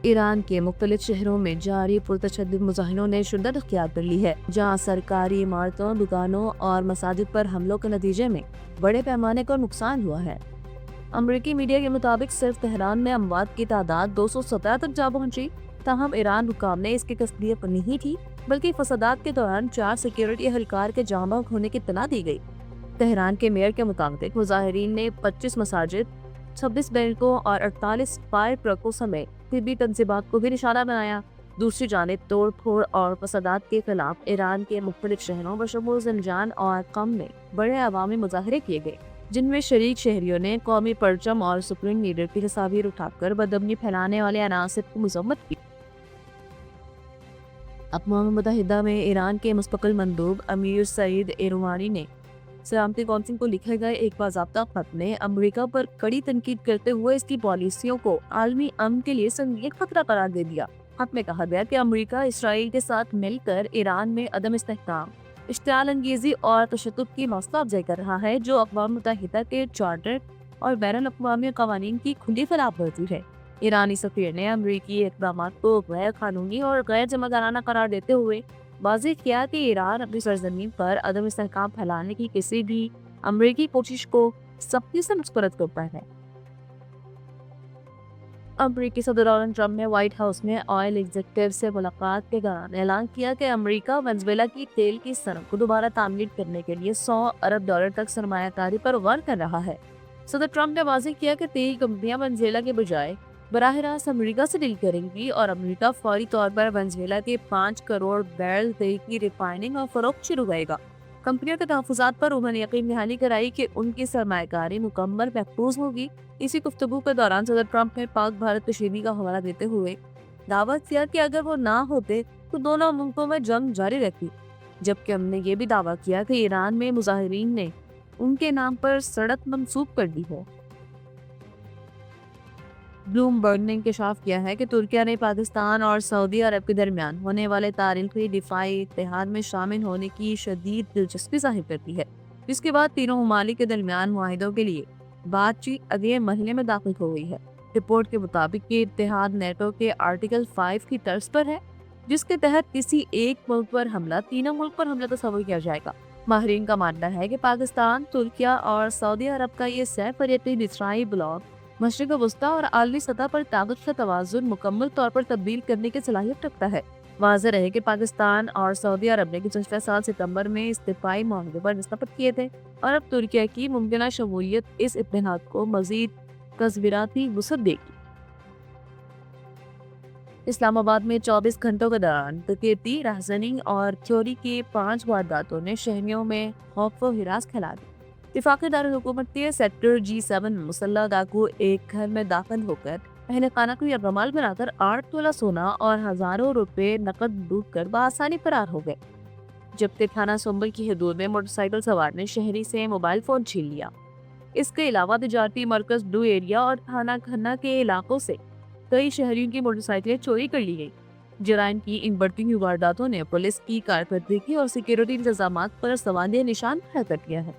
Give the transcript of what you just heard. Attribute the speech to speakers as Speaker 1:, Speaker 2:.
Speaker 1: ایران کے مختلف شہروں میں جاری پرتشدد مظاہروں نے شدت اختیار کر لی ہے، جہاں سرکاری عمارتوں، دکانوں اور مساجد پر حملوں کے نتیجے میں بڑے پیمانے پر نقصان ہوا ہے۔ امریکی میڈیا کے مطابق صرف تہران میں اموات کی تعداد 217 تک جا پہنچی، تاہم ایران حکام نے اس کی تصدیق نہیں کی، بلکہ فسادات کے دوران 4 سیکیورٹی اہلکار کے جاں بحق ہونے کی اطلاع دی گئی۔ تہران کے میئر کے مطابق مظاہرین نے 25 مساجد، 26 بینکوں اور 48 فائر ٹرکوں سمیت طبی تنصیبات کو بھی نشانہ بنایا۔ دوسری جانب توڑ پھوڑ اور فسادات کے خلاف ایران کے مختلف شہروں بشمول زنجان اور قم میں بڑے عوامی مظاہرے کیے گئے، جن میں شریک شہریوں نے قومی پرچم اور سپرنگ لیڈر کی تصاویر اٹھا کر بدامنی پھیلانے والے عناصر کی مذمت کی۔ اقوام متحدہ میں ایران کے مستقل مندوب امیر سعید ایروانی نے سلامتی کونسل کو لکھے گئے ایک باضابطہ خط میں امریکہ پر کڑی تنقید کرتے ہوئے اس کی پالیسیوں کو عالمی امن کے لیے سنگین خطرہ قرار دے دیا۔ خط میں کہا گیا کہ امریکہ اسرائیل کے ساتھ مل کر ایران میں عدم استحکام، اشتعال انگیزی اور تشدد کی حوصلہ افزائی کر رہا ہے، جو اقوام متحدہ کے چارٹر اور بین الاقوامی قوانین کی کھلی خلاف ورزی ہے۔ ایرانی سفیر نے امریکی اقدامات کو غیر قانونی اور غیر ذمہ قرار دیتے ہوئے واضح کیا کہ ایران اپنی سرزمین پر عدم استحکام پھیلانے کی کسی بھی امریکی کوشش کو سختی سے مسترد کرتا ہے۔ امریکی صدر ڈونلڈ ٹرمپ نے وائٹ ہاؤس میں آئل ایگزیکٹو سے ملاقات کے دوران اعلان کیا کہ امریکہ ونزویلا کی تیل کی صنعت کو دوبارہ تعمیر کرنے کے لیے $100 ارب تک سرمایہ کاری پر غور کر رہا ہے۔ صدر ٹرمپ نے واضح کیا کہ تیل کمپنیاں ونزویلا کے بجائے براہ راست امریکہ سے ڈیل کریں گی اور امریکہ فوری طور پر ونزویلا کے 5 کروڑ بیرل تیل کی ریفائننگ اور فروخت شروع کرے گا۔ کمپنیوں کے تحفظات پر انہوں نے یقین دہانی کرائی کہ ان کی سرمایہ کاری مکمل محفوظ ہوگی۔ اسی گفتگو کے دوران صدر ٹرمپ نے پاک بھارت کشیدگی کا حوالہ دیتے ہوئے دعویٰ کیا کہ اگر وہ نہ ہوتے تو دونوں ملکوں میں جنگ جاری رہتی، جبکہ ہم نے یہ بھی دعویٰ کیا کہ ایران میں مظاہرین نے ان کے نام پر سڑک منسوب کر دی ہے۔ بلومبرگ نے انکشاف کیا ہے کہ ترکیہ نے پاکستان اور سعودی عرب کے درمیان ہونے والے تاریخی دفاعی اتحاد میں شامل ہونے کی شدید دلچسپی ظاہر کرتی ہے، جس کے بعد تینوں ممالک کے درمیان معاہدوں کے لیے بات چیت اگلے مرحلے میں داخل ہو گئی ہے۔ رپورٹ کے مطابق یہ اتحاد نیٹو کے آرٹیکل 5 کی طرز پر ہے، جس کے تحت کسی ایک ملک پر حملہ تینوں ملک پر حملہ تصور کیا جائے گا۔ ماہرین کا ماننا ہے کہ پاکستان، ترکیہ اور سعودی عرب کا یہ سہ فریقی دفاعی بلاک مشرق وسطیٰ اور عالمی سطح پر طاقت کا توازن مکمل طور پر تبدیل کرنے کی صلاحیت رکھتا ہے۔ واضح رہے کہ پاکستان اور سعودی عرب نے گزشتہ سال ستمبر میں اس دفاعی معاہدے پر دستخط کیے تھے، اور اب ترکیہ کی ممکنہ شمولیت اس اتحاد کو مزید تصویراتی وسعت دے گی۔ اسلام آباد میں 24 گھنٹوں کے دوران ڈکیتی، رہزنی اور چوری کی 5 وارداتوں نے شہریوں میں خوف و ہراس پھیلا دی۔ وفاقی دارالحکومت کے سیکٹر G7 میں مسلح ڈاکو ایک گھر میں داخل ہو کر اہل خانہ کو یرغمال بنا کر 8 تولہ سونا اور ہزاروں روپے نقد لوٹ کر بآسانی فرار ہو گئے، جبکہ تھانہ سنبل کی حدود میں موٹر سائیکل سوار نے شہری سے موبائل فون چھین لیا۔ اس کے علاوہ تجارتی مرکز بلو ایریا اور تھانہ کھنہ کے علاقوں سے کئی شہریوں کی موٹر سائیکلیں چوری کر لی گئی۔ جرائم کی ان بڑھتی ہوئی وارداتوں نے پولیس کی کارکردگی اور سیکیورٹی انتظامات پر سوالیہ نشان کھڑا کر دیا ہے۔